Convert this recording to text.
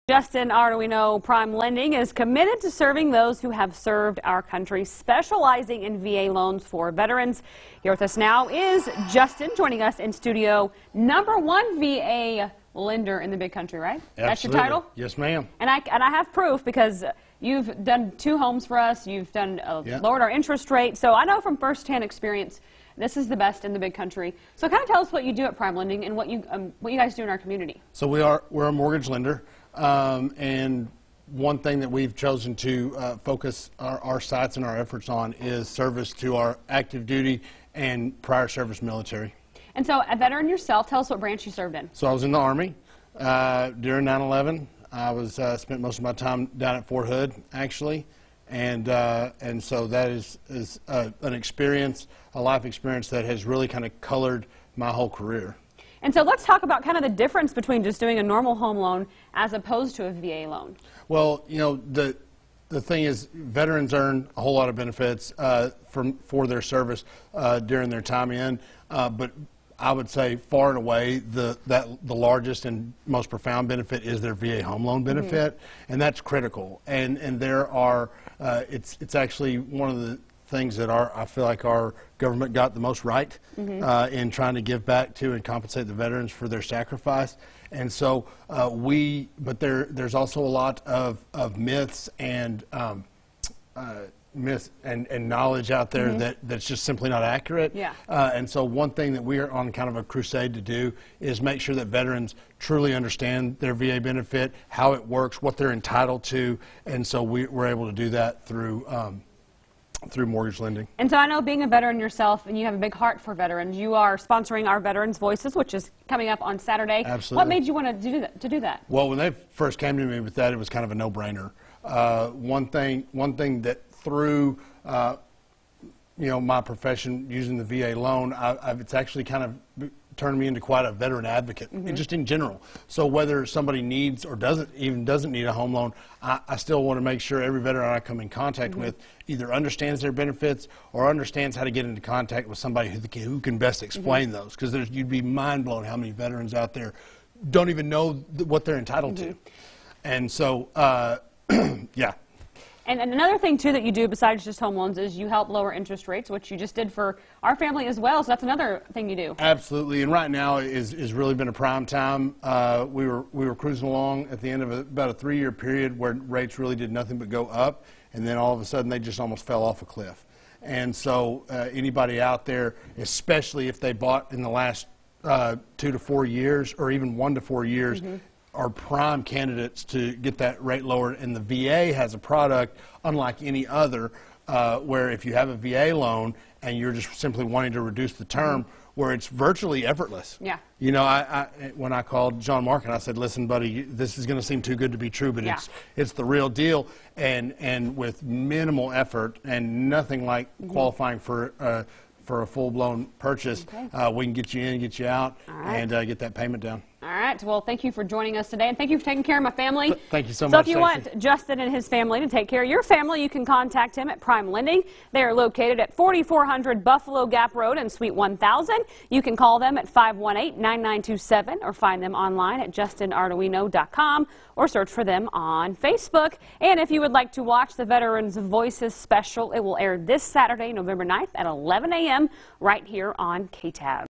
Justin, Ardoyno Prime Lending is committed to serving those who have served our country, specializing in VA loans for veterans. Here with us now is Justin, joining us in studio. #1 VA lender in the big country, right? Absolutely. That's your title? Yes, ma'am. And I have proof because you've done 2 homes for us. You've done lowered our interest rate. So I know from firsthand experience, this is the best in the big country. So kind of tell us what you do at Prime Lending and what you guys do in our community. So we're a mortgage lender, and one thing that we've chosen to focus our sights and our efforts on is service to our active duty and prior service military. And so, a veteran yourself, tell us what branch you served in. So I was in the Army during 9/11. I was spent most of my time down at Fort Hood, actually, and so that is an experience, a life experience that has really kind of colored my whole career. And so let's talk about kind of the difference between just doing a normal home loan as opposed to a VA loan. Well, you know, the thing is, veterans earn a whole lot of benefits for their service during their time in, but I would say far and away the largest and most profound benefit is their VA home loan benefit, and that's critical. And there are it's actually one of the things that I feel like our government got the most right in trying to give back to and compensate the veterans for their sacrifice. And so but there's also a lot of myths and knowledge out there that's just simply not accurate. Yeah. And so one thing that we are on kind of a crusade to do is make sure that veterans truly understand their VA benefit, how it works, what they're entitled to, and so we're able to do that through mortgage lending. And so I know, being a veteran yourself, and you have a big heart for veterans, you are sponsoring our Veterans Voices, which is coming up on Saturday. Absolutely. What made you want to do that? Well, when they first came to me with that, it was kind of a no-brainer. One thing that through my profession using the VA loan, it's actually kind of turned me into quite a veteran advocate, just in general. So whether somebody needs or doesn't need a home loan, I still want to make sure every veteran I come in contact with either understands their benefits or understands how to get into contact with somebody who can best explain those. Because you'd be mind blown how many veterans out there don't even know what they're entitled to. And so, yeah. And another thing, too, that you do besides just home loans is you help lower interest rates, which you just did for our family as well. So that's another thing you do. Absolutely. And right now is really been a prime time. We were cruising along at the end of about a 3-year period where rates really did nothing but go up. And then all of a sudden they just almost fell off a cliff. And so anybody out there, especially if they bought in the last 2 to 4 years or even 1 to 4 years, are prime candidates to get that rate lowered. And the VA has a product unlike any other where if you have a VA loan and you're just simply wanting to reduce the term, where it's virtually effortless. Yeah. You know, when I called John Mark and I said, listen, buddy, this is going to seem too good to be true, but it's the real deal, and with minimal effort and nothing like qualifying for a full-blown purchase, we can get you in, get you out, and get that payment down. All right. Well, thank you for joining us today, and thank you for taking care of my family. Thank you so much. So if you want Justin and his family to take care of your family, you can contact him at Prime Lending. They are located at 4400 Buffalo Gap Road in Suite 1000. You can call them at 518-9927 or find them online at justinardoyno.com or search for them on Facebook. And if you would like to watch the Veterans Voices special, it will air this Saturday, November 9th at 11 a.m. right here on KTAB.